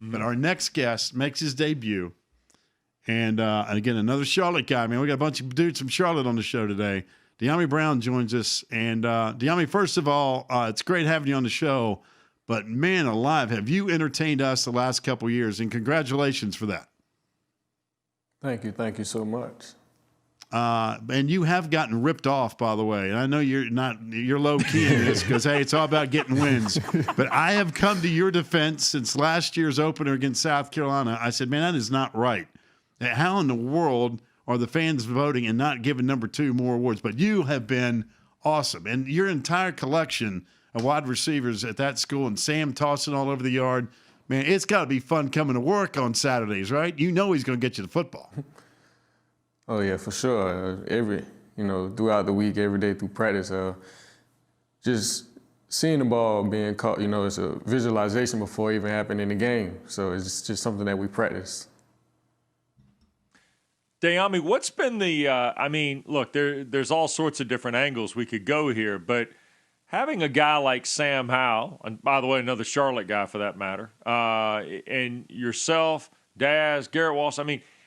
But our next guest makes his debut. And again, another Charlotte guy. Man, we got a bunch of dudes from Charlotte on the show today. Dyami Brown joins us. And Dyami, first of all, it's great having you on the show. But man alive, have you entertained us the last couple of years? And congratulations for that. Thank you so much. And you have gotten ripped off, by the way. And I know you're low key in this because, hey, it's all about getting wins. But I have come to your defense since last year's opener against South Carolina. I said, man, that is not right. How in the world are the fans voting and not giving number 2 more awards? But you have been awesome. And your entire collection of wide receivers at that school and Sam tossing all over the yard, man, it's got to be fun coming to work on Saturdays, right? You know he's going to get you the football. Oh, yeah, for sure. Throughout the week, every day through practice, just seeing the ball being caught, it's a visualization before it even happened in the game. So it's just something that we practice. Dyami, what's been the look, there's all sorts of different angles we could go here, but having a guy like Sam Howell, and by the way, another Charlotte guy for that matter, and yourself, Daz, Garrett Walsh,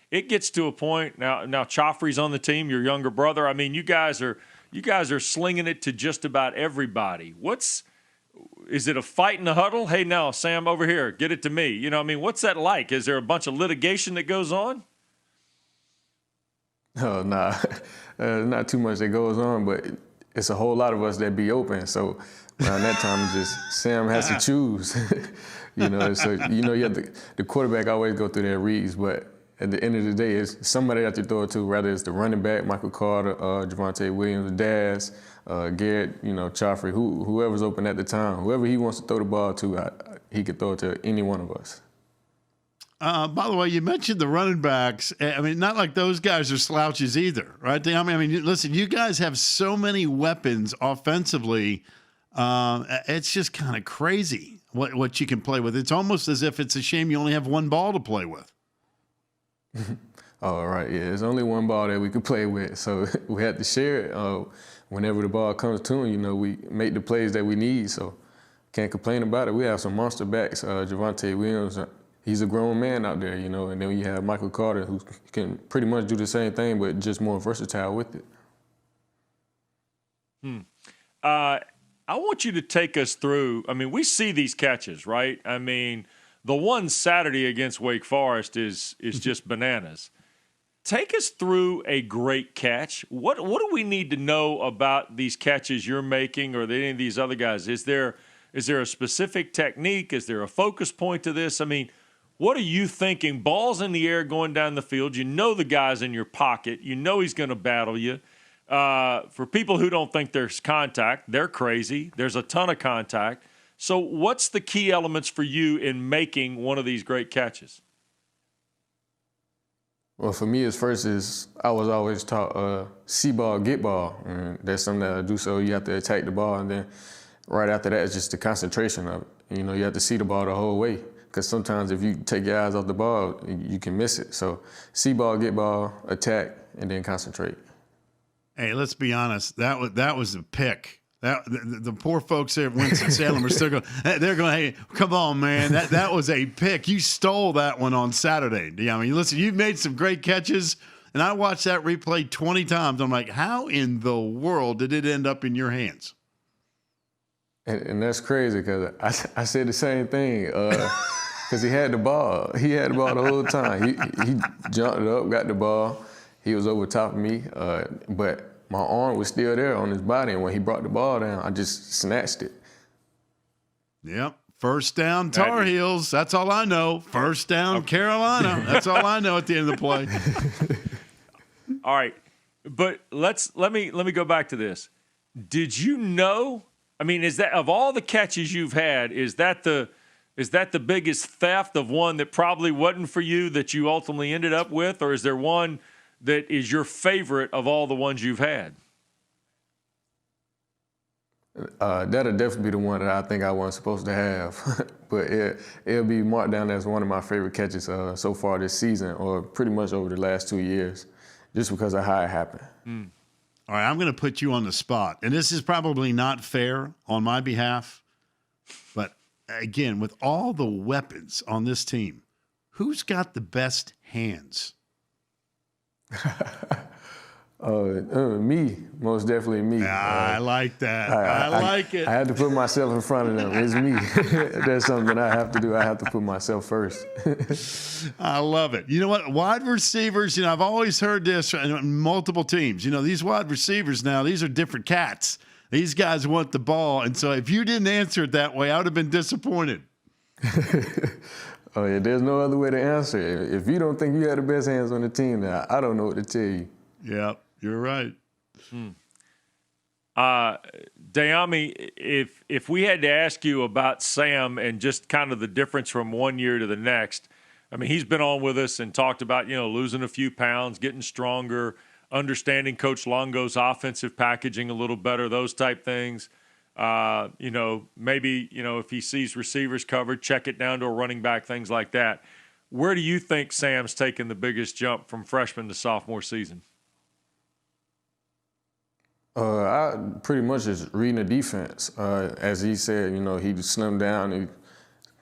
it gets to a point now Chaffrey's on the team, your younger brother. You guys are slinging it to just about everybody. Is it a fight in the huddle? Hey, now Sam, over here, get it to me. What's that like? Is there a bunch of litigation that goes on? Oh, nah, not too much that goes on, but it's a whole lot of us that be open. So around that time, just Sam has to choose. So you have the quarterback always go through their reads, but at the end of the day, it's somebody that you throw it to, whether it's the running back, Michael Carter, Javonte Williams, Daz, Garrett, Chaffrey, whoever's open at the time, whoever he wants to throw the ball to, he could throw it to any one of us. By the way, you mentioned the running backs. Not like those guys are slouches either, right? Listen, you guys have so many weapons offensively. It's just kind of crazy what you can play with. It's almost as if it's a shame you only have one ball to play with. Oh, right, yeah. There's only one ball that we could play with, so we had to share it. Whenever the ball comes to him, we make the plays that we need, so can't complain about it. We have some monster backs. Javonte Williams, he's a grown man out there, and then you have Michael Carter, who can pretty much do the same thing, but just more versatile with it. I want you to take us through, we see these catches, right? The one Saturday against Wake Forest is just bananas. Take us through a great catch. What do we need to know about these catches you're making or any of these other guys? Is there a specific technique? Is there a focus point to this? What are you thinking? Ball's in the air going down the field. You know the guy's in your pocket. You know he's going to battle you. For people who don't think there's contact, they're crazy. There's a ton of contact. So what's the key elements for you in making one of these great catches? Well, for me, I was always taught see ball, get ball. And that's something that I do, so you have to attack the ball. And then right after that, it's just the concentration of it. You have to see the ball the whole way. Because sometimes if you take your eyes off the ball, you can miss it. So see ball, get ball, attack, and then concentrate. Hey, let's be honest. That was a pick. The poor folks there at Winston-Salem are still going, hey, come on, man. That was a pick. You stole that one on Saturday. Listen, you've made some great catches, and I watched that replay 20 times. I'm like, how in the world did it end up in your hands? And that's crazy because I said the same thing because he had the ball. He had the ball the whole time. He jumped it up, got the ball. He was over top of me, but my arm was still there on his body, and when he brought the ball down, I just snatched it. Yep. First down, Tar Heels. That's all I know. First down, Carolina. That's all I know at the end of the play. All right. But let me go back to this. Did you know? Is that of all the catches you've had, is that the biggest theft of one that probably wasn't for you that you ultimately ended up with, or is there one that is your favorite of all the ones you've had? That'll definitely be the one that I think I wasn't supposed to have. But it'll be marked down as one of my favorite catches so far this season, or pretty much over the last 2 years, just because of how it happened. All right, I'm going to put you on the spot. And this is probably not fair on my behalf, but again, with all the weapons on this team, who's got the best hands? Me, most definitely me. I like that. I like it. I had to put myself in front of them. It's me. That's something that I have to do. I have to put myself first. I love it. You know what? Wide receivers, I've always heard this in multiple teams. These wide receivers now, these are different cats. These guys want the ball. And so if you didn't answer it that way, I would have been disappointed. Oh, yeah, there's no other way to answer it. If you don't think you have the best hands on the team, now I don't know what to tell you. Yeah, you're right. Dyami, if we had to ask you about Sam and just kind of the difference from one year to the next, I mean, he's been on with us and talked about, losing a few pounds, getting stronger, understanding Coach Longo's offensive packaging a little better, those type things. Maybe, if he sees receivers covered, check it down to a running back, things like that. Where do you think Sam's taken the biggest jump from freshman to sophomore season? I pretty much just reading the defense. As he said, he slimmed down, he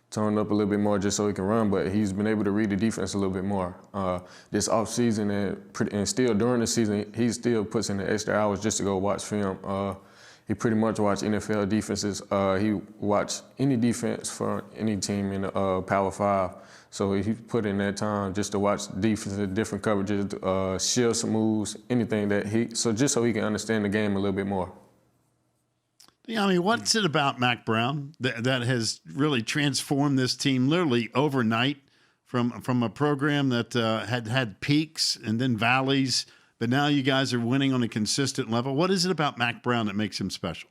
toned up a little bit more just so he can run, but he's been able to read the defense a little bit more. This offseason and still during the season, he still puts in the extra hours just to go watch film. He pretty much watched NFL defenses. He watched any defense for any team in the Power 5. So he put in that time just to watch defenses, different coverages, shifts, moves, anything just so he can understand the game a little bit more. Yeah, what's it about Mac Brown that has really transformed this team literally overnight from a program that had peaks and then valleys, but now you guys are winning on a consistent level? What is it about Mac Brown that makes him special?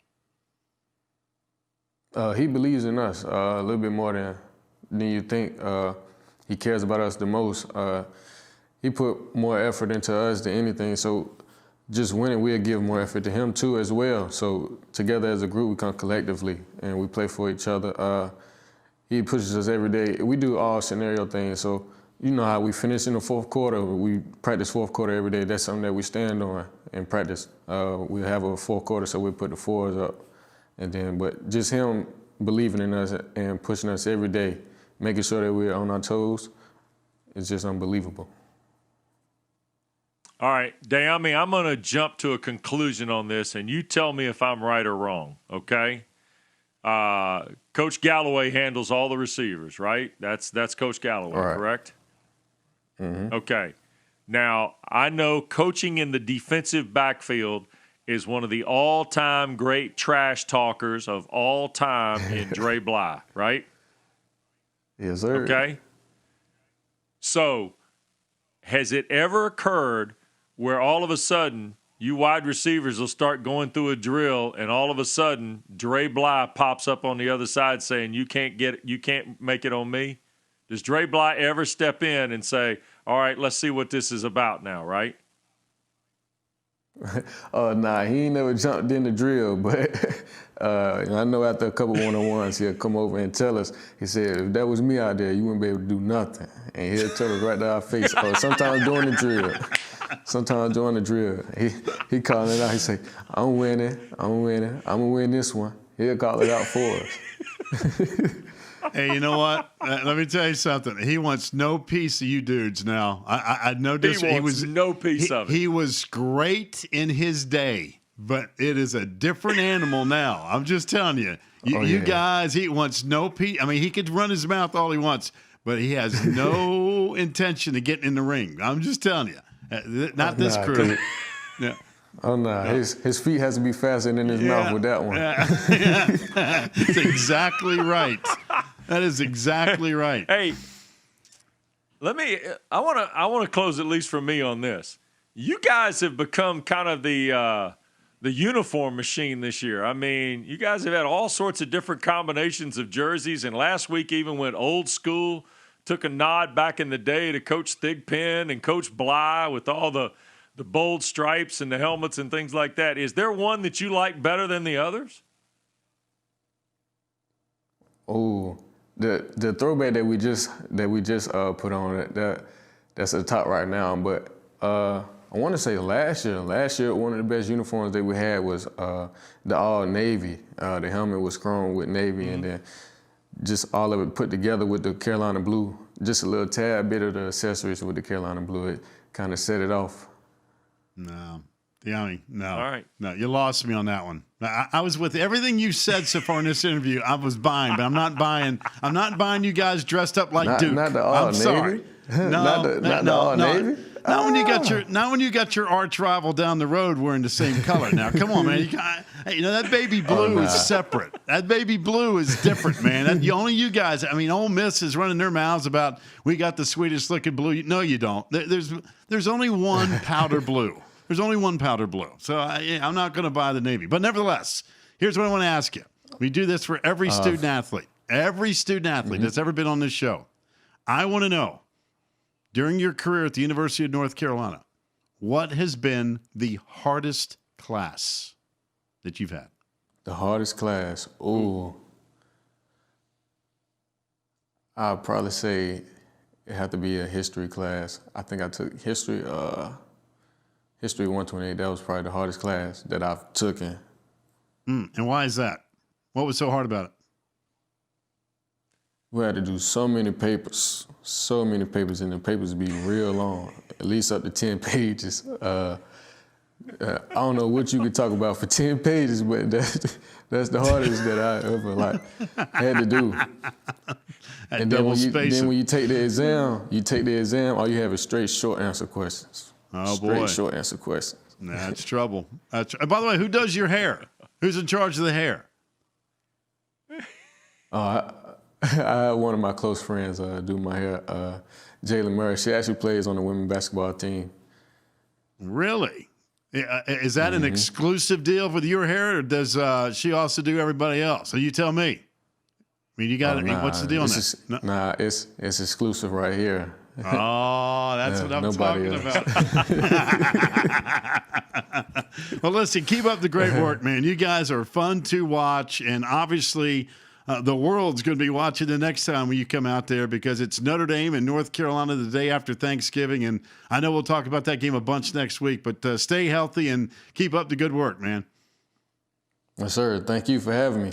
He believes in us a little bit more than you think. He cares about us the most. He put more effort into us than anything. So just winning, we'll give more effort to him too as well. So together as a group, we come collectively and we play for each other. He pushes us every day. We do all scenario things. So you know how we finish in the fourth quarter. We practice fourth quarter every day. That's something that we stand on in practice. We have a fourth quarter, so we put the fours up. But just him believing in us and pushing us every day, making sure that we're on our toes, is just unbelievable. All right, Dyami, I'm going to jump to a conclusion on this, and you tell me if I'm right or wrong, okay? Coach Galloway handles all the receivers, right? That's Coach Galloway, right. Correct? Mm-hmm. Okay. Now, I know coaching in the defensive backfield is one of the all-time great trash talkers of all time in Dre Bly, right? Yes, sir. Okay. So, has it ever occurred where all of a sudden you wide receivers will start going through a drill and all of a sudden Dre Bly pops up on the other side saying, you can't make it on me? Does Dre Bly ever step in and say, all right, let's see what this is about now, right? Nah, he ain't never jumped in the drill, but I know after a couple one-on-ones, he'll come over and tell us. He said, if that was me out there, you wouldn't be able to do nothing. And he'll tell us right to our face. Sometimes during the drill, he call it out. He say, I'm winning, I'm going to win this one. He'll call it out for us. Hey, you know what? Let me tell you something. He wants no piece of you dudes now. I know this. He wants no piece of it. He was great in his day, but it is a different animal now. I'm just telling you. You guys, he wants no piece. I mean, he could run his mouth all he wants, but he has no intention of getting in the ring. I'm just telling you. Not this crew. Yeah. Oh, no. His feet has to be faster than his mouth with that one. Yeah. That's exactly right. That is exactly right. Hey, I want to close at least for me on this. You guys have become kind of the uniform machine this year. I mean, you guys have had all sorts of different combinations of jerseys, and last week even went old school, took a nod back in the day to Coach Thigpen and Coach Bly with all the bold stripes and the helmets and things like that. Is there one that you like better than the others? Oh, the throwback that we just put on, that's at the top right now. But I want to say last year one of the best uniforms that we had was the all navy. The helmet was chrome with navy, and then just all of it put together with the Carolina blue. Just a little tad bit of the accessories with the Carolina blue. It kind of set it off. No. Dyami, no. All right. No, you lost me on that one. I was with everything you said so far in this interview. I was buying, but I'm not buying you guys dressed up like Duke. Not the all I'm Navy. sorry. Not the all Navy. Not when you got your arch rival down the road wearing the same color. Now, come on, man. That baby blue is separate. That baby blue is different, man. Only you guys. I mean, Ole Miss is running their mouths about we got the sweetest looking blue. No, you don't. There's only one powder blue. There's only one powder blue. So I'm not going to buy the Navy. But nevertheless, here's what I want to ask you. We do this for every student athlete. Every student athlete that's ever been on this show. I want to know, during your career at the University of North Carolina, what has been the hardest class that you've had? The hardest class? Ooh. I'll probably say it had to be a history class. I think I took history 128. That was probably the hardest class that I've taken. And why is that? What was so hard about it? We had to do so many papers, and the papers be real long, at least up to 10 pages. I don't know what you could talk about for 10 pages, but that's the hardest that I ever had to do. And then when you take the exam, all you have is straight short answer questions. Oh, straight boy. short answer questions. That's trouble. By the way, who does your hair? Who's in charge of the hair? I had one of my close friends do my hair, Jalen Murray. She actually plays on the women's basketball team. Really? Is that an exclusive deal with your hair, or does she also do everybody else? So you tell me. I mean, you got what's the deal on that? It's exclusive right here. Oh, that's what I'm talking about. Well, listen, keep up the great work, man. You guys are fun to watch, and obviously the world's going to be watching the next time when you come out there, because it's Notre Dame and North Carolina the day after Thanksgiving, and I know we'll talk about that game a bunch next week, but stay healthy and keep up the good work, man. Yes, sir. Thank you for having me.